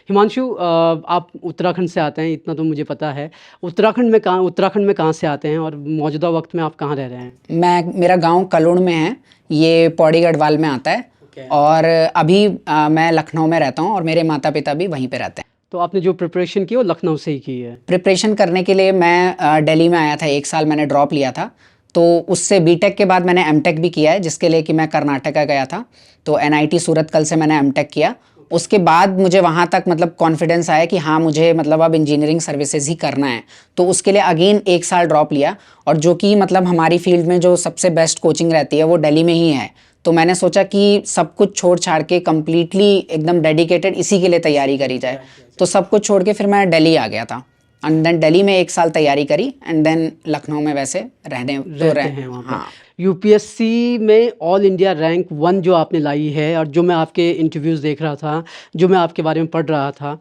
हिमांशु, आप उत्तराखंड से आते हैं, इतना तो मुझे पता है। उत्तराखंड में कहाँ से आते हैं और मौजूदा वक्त में आप कहाँ रह रहे हैं? मेरा गांव कलुड़ में है, ये पौड़ी गढ़वाल में आता है। और अभी मैं लखनऊ में रहता हूँ और मेरे माता पिता भी वहीं पे रहते हैं। तो आपने जो प्रिपरेशन की वो लखनऊ से ही की है? प्रिपरेशन करने के लिए मैं दिल्ली में आया था, 1 साल मैंने ड्रॉप लिया था। तो उससे बीटेक के बाद मैंने एमटेक भी किया है, जिसके लिए कि मैं कर्नाटका गया था। तो एनआईटी सूरतकल से मैंने एमटेक किया। उसके बाद मुझे वहाँ तक मतलब कॉन्फिडेंस आया कि हाँ मुझे मतलब अब इंजीनियरिंग सर्विसेज ही करना है। तो उसके लिए अगेन 1 साल ड्रॉप लिया, और जो कि मतलब हमारी फील्ड में जो सबसे बेस्ट कोचिंग रहती है वो दिल्ली में ही है। तो मैंने सोचा कि सब कुछ छोड़ छाड़ के कम्प्लीटली एकदम डेडिकेटेड इसी के लिए तैयारी करी जाए। तो सब कुछ छोड़ के फिर मैं दिल्ली आ गया था, एंड देन दिल्ली में 1 साल तैयारी करी, एंड देन लखनऊ में वैसे रहते हैं वहाँ पर। यूपीएससी में ऑल इंडिया रैंक 1 जो आपने लाई है, और जो मैं आपके इंटरव्यूज़ देख रहा था, जो मैं आपके बारे में पढ़ रहा था,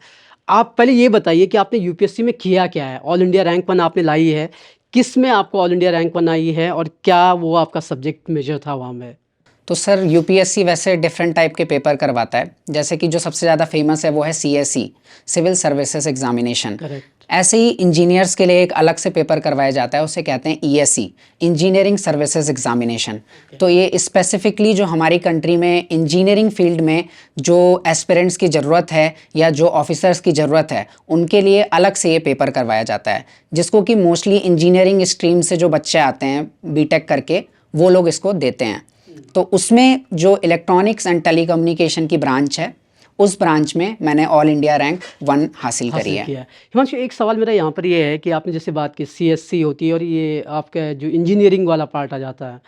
आप पहले ये बताइए कि आपने यूपीएससी में किया क्या है? ऑल इंडिया रैंक 1 आपने लाई है, किस में आपको ऑल इंडिया रैंक 1 आई है और क्या वो आपका सब्जेक्ट मेजर था वहाँ में? तो सर यूपीएससी वैसे डिफरेंट टाइप के पेपर करवाता है, जैसे कि जो सबसे ज़्यादा फेमस है वो है सीएसई, सिविल सर्विसेज एग्जामिनेशन। ऐसे ही इंजीनियर्स के लिए एक अलग से पेपर करवाया जाता है, उसे कहते हैं ईएसई, इंजीनियरिंग सर्विसेज एग्जामिनेशन। तो ये स्पेसिफिकली जो हमारी कंट्री में इंजीनियरिंग फील्ड में जो एस्पिरेंट्स की ज़रूरत है या जो ऑफिसर्स की ज़रूरत है उनके लिए अलग से ये पेपर करवाया जाता है, जिसको कि मोस्टली इंजीनियरिंग स्ट्रीम से जो बच्चे आते हैं बीटेक करके वो लोग इसको देते हैं। तो उसमें जो इलेक्ट्रॉनिक्स एंड टेलीकम्युनिकेशन की ब्रांच है, उस ब्रांच में मैंने ऑल इंडिया रैंक 1 हासिल करी है। हिमांशु, एक सवाल मेरा यहाँ पर ये है कि आपने जैसे बात की सीएससी होती है और ये आपका जो इंजीनियरिंग वाला पार्ट आ जाता है,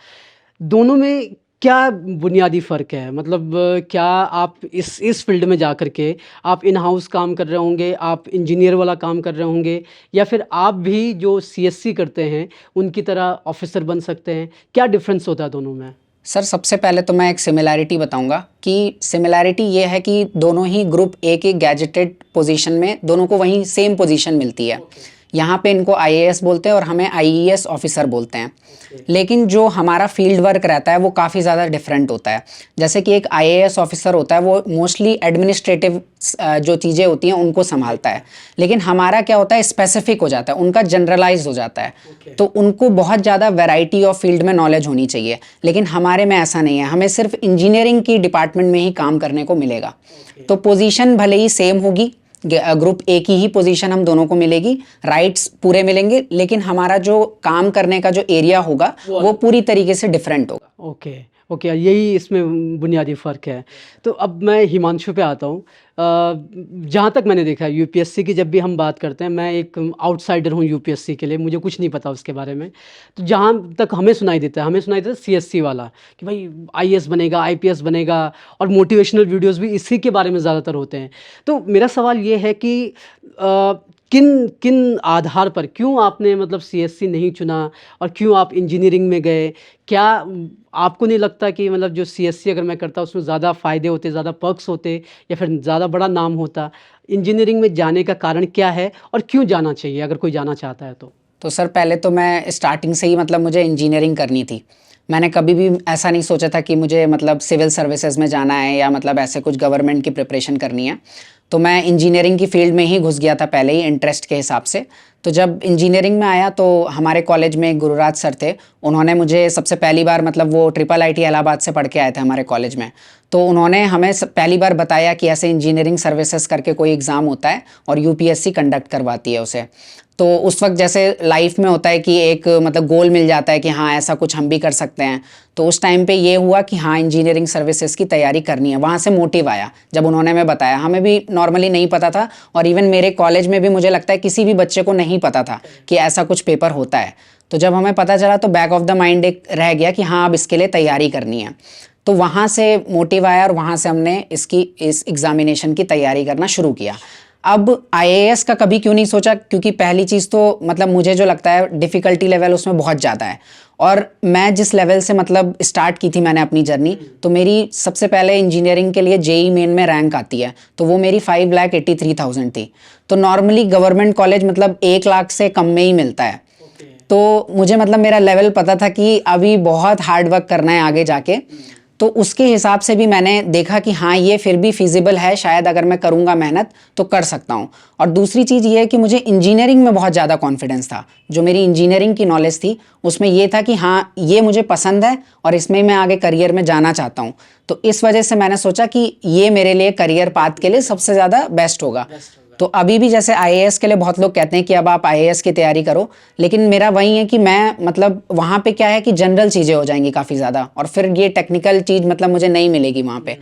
दोनों में क्या बुनियादी फ़र्क है? मतलब क्या आप इस फील्ड में जा कर के आप इन हाउस काम कर रहे होंगे, आप इंजीनियर वाला काम कर रहे होंगे, या फिर आप भी जो सीएससी करते हैं उनकी तरह ऑफिसर बन सकते हैं? क्या डिफरेंस होता है दोनों में? सर सबसे पहले तो मैं एक सिमिलैरिटी बताऊंगा कि सिमिलैरिटी ये है कि दोनों ही ग्रुप ए के गैजेटेड पोजीशन में दोनों को वहीं सेम पोजीशन मिलती है। यहाँ पे इनको आईएएस बोलते हैं और हमें आईईएस ऑफिसर बोलते हैं। लेकिन जो हमारा फील्ड वर्क रहता है वो काफ़ी ज़्यादा डिफरेंट होता है। जैसे कि एक आईएएस ऑफिसर होता है वो मोस्टली एडमिनिस्ट्रेटिव जो चीज़ें होती हैं उनको संभालता है, लेकिन हमारा क्या होता है स्पेसिफिक हो जाता है, उनका जनरलाइज हो जाता है। तो उनको बहुत ज़्यादा वैरायटी ऑफ फील्ड में नॉलेज होनी चाहिए, लेकिन हमारे में ऐसा नहीं है, हमें सिर्फ इंजीनियरिंग की डिपार्टमेंट में ही काम करने को मिलेगा। तो पोजीशन भले ही सेम होगी, ग्रुप ए की ही पोजीशन हम दोनों को मिलेगी, राइट्स पूरे मिलेंगे, लेकिन हमारा जो काम करने का जो एरिया होगा वो पूरी तरीके से डिफरेंट होगा। ओके, यही इसमें बुनियादी फ़र्क है। तो अब मैं हिमांशु पे आता हूँ। जहाँ तक मैंने देखा है यूपीएससी की जब भी हम बात करते हैं, मैं एक आउटसाइडर हूँ यूपीएससी के लिए, मुझे कुछ नहीं पता उसके बारे में। तो जहाँ तक हमें सुनाई देता है सीएससी वाला कि भाई आईएएस बनेगा, आईपीएस बनेगा, और मोटिवेशनल वीडियोस भी इसी के बारे में ज़्यादातर होते हैं। तो मेरा सवाल ये है कि किन किन आधार पर क्यों आपने मतलब सीएससी नहीं चुना और क्यों आप इंजीनियरिंग में गए? क्या आपको नहीं लगता कि मतलब जो सीएससी अगर मैं करता उसमें ज़्यादा फ़ायदे होते, ज़्यादा पर्क्स होते, या फिर ज़्यादा बड़ा नाम होता? इंजीनियरिंग में जाने का कारण क्या है और क्यों जाना चाहिए अगर कोई जाना चाहता है तो? सर पहले तो मैं स्टार्टिंग से ही मतलब मुझे इंजीनियरिंग करनी थी। मैंने कभी भी ऐसा नहीं सोचा था कि मुझे मतलब सिविल सर्विसेज में जाना है या मतलब ऐसे कुछ गवर्नमेंट की प्रिपरेशन करनी है। तो मैं इंजीनियरिंग की फील्ड में ही घुस गया था पहले ही इंटरेस्ट के हिसाब से। तो जब इंजीनियरिंग में आया तो हमारे कॉलेज में एक गुरुराज सर थे, उन्होंने मुझे सबसे पहली बार मतलब वो IIIT इलाहाबाद से पढ़ के आए थे हमारे कॉलेज में। तो उन्होंने हमें पहली बार बताया कि ऐसे इंजीनियरिंग सर्विसेज करके कोई एग्ज़ाम होता है और यूपीएससी कंडक्ट करवाती है उसे। तो उस वक्त जैसे लाइफ में होता है कि एक मतलब गोल मिल जाता है कि हाँ ऐसा कुछ हम भी कर सकते हैं। तो उस टाइम पे ये हुआ कि हाँ इंजीनियरिंग सर्विसेज की तैयारी करनी है, वहाँ से मोटिव आया जब उन्होंने हमें बताया। हमें भी नॉर्मली नहीं पता था, और इवन मेरे कॉलेज में भी मुझे लगता है किसी भी बच्चे को नहीं पता था कि ऐसा कुछ पेपर होता है। तो जब हमें पता चला तो बैक ऑफ द माइंड एक रह गया कि हाँ अब इसके लिए तैयारी करनी है। तो वहाँ से मोटिव आया और वहाँ से हमने इस एग्जामिनेशन की तैयारी करना शुरू किया। अब आईएएस का कभी क्यों नहीं सोचा, क्योंकि पहली चीज़ तो मतलब मुझे जो लगता है डिफ़िकल्टी लेवल उसमें बहुत ज़्यादा है, और मैं जिस लेवल से मतलब स्टार्ट की थी मैंने अपनी जर्नी, तो मेरी सबसे पहले इंजीनियरिंग के लिए जेई मेन में रैंक आती है, तो वो मेरी 5,83,000 थी। तो नॉर्मली गवर्नमेंट कॉलेज मतलब 1 लाख से कम में ही मिलता है। तो मुझे मतलब मेरा लेवल पता था कि अभी बहुत हार्ड वर्क करना है आगे जाके। तो उसके हिसाब से भी मैंने देखा कि हाँ ये फिर भी फिजिबल है, शायद अगर मैं करूँगा मेहनत तो कर सकता हूँ। और दूसरी चीज़ ये है कि मुझे इंजीनियरिंग में बहुत ज़्यादा कॉन्फिडेंस था। जो मेरी इंजीनियरिंग की नॉलेज थी उसमें ये था कि हाँ ये मुझे पसंद है और इसमें मैं आगे करियर में जाना चाहता हूँ। तो इस वजह से मैंने सोचा कि ये मेरे लिए करियर पाथ के लिए सबसे ज़्यादा बेस्ट होगा। तो अभी भी जैसे आईएएस के लिए बहुत लोग कहते हैं कि अब आप आईएएस की तैयारी करो, लेकिन मेरा वही है कि मैं मतलब वहाँ पे क्या है कि जनरल चीज़ें हो जाएंगी काफ़ी ज़्यादा, और फिर ये टेक्निकल चीज़ मतलब मुझे नहीं मिलेगी वहाँ पे।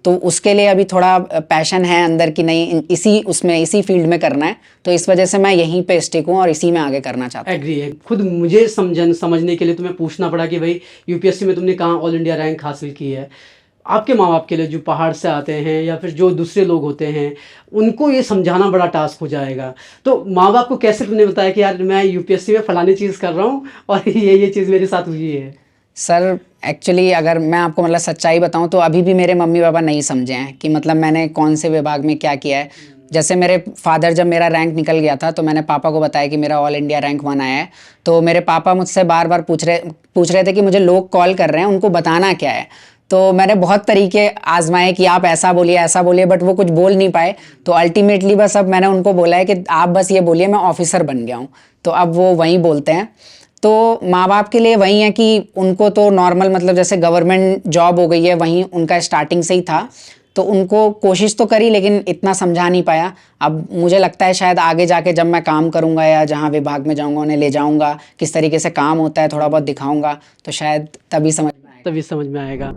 तो उसके लिए अभी थोड़ा पैशन है अंदर कि नहीं इसी फील्ड में करना है, तो इस वजह से मैं यहीं पे स्टिक हूँ और इसी में आगे करना चाहता हूँ। एग्री है। खुद मुझे समझने के लिए तुम्हें पूछना पड़ा कि भाई यूपीएससी में तुमने कहाँ ऑल इंडिया रैंक हासिल की है। आपके माँ बाप के लिए जो पहाड़ से आते हैं या फिर जो दूसरे लोग होते हैं, उनको ये समझाना बड़ा टास्क हो जाएगा। तो माँ बाप को कैसे तुमने बताया कि यार मैं यूपीएससी में फलानी चीज़ कर रहा हूँ और ये चीज़ मेरे साथ हुई है? सर एक्चुअली अगर मैं आपको मतलब सच्चाई बताऊं तो अभी भी मेरे मम्मी पापा नहीं समझे हैं कि मतलब मैंने कौन से विभाग में क्या किया है। जैसे मेरे फादर, जब मेरा रैंक निकल गया था तो मैंने पापा को बताया कि मेरा ऑल इंडिया रैंक 1 आया है। तो मेरे पापा मुझसे बार बार पूछ रहे थे कि मुझे लोग कॉल कर रहे हैं, उनको बताना क्या है। तो मैंने बहुत तरीके आजमाए कि आप ऐसा बोलिए, बट वो कुछ बोल नहीं पाए। तो अल्टीमेटली बस अब मैंने उनको बोला है कि आप बस ये बोलिए मैं ऑफिसर बन गया हूँ, तो अब वो वहीं बोलते हैं। तो माँ बाप के लिए वही है कि उनको तो नॉर्मल मतलब जैसे गवर्नमेंट जॉब हो गई है, वहीं उनका स्टार्टिंग से ही था। तो उनको कोशिश तो करी लेकिन इतना समझा नहीं पाया। अब मुझे लगता है शायद आगे जाके जब मैं काम करूंगा या जहाँ विभाग में जाऊंगा उन्हें ले जाऊंगा, किस तरीके से काम होता है थोड़ा बहुत दिखाऊंगा, तो शायद तभी समझ में आएगा। तभी समझ में आएगा।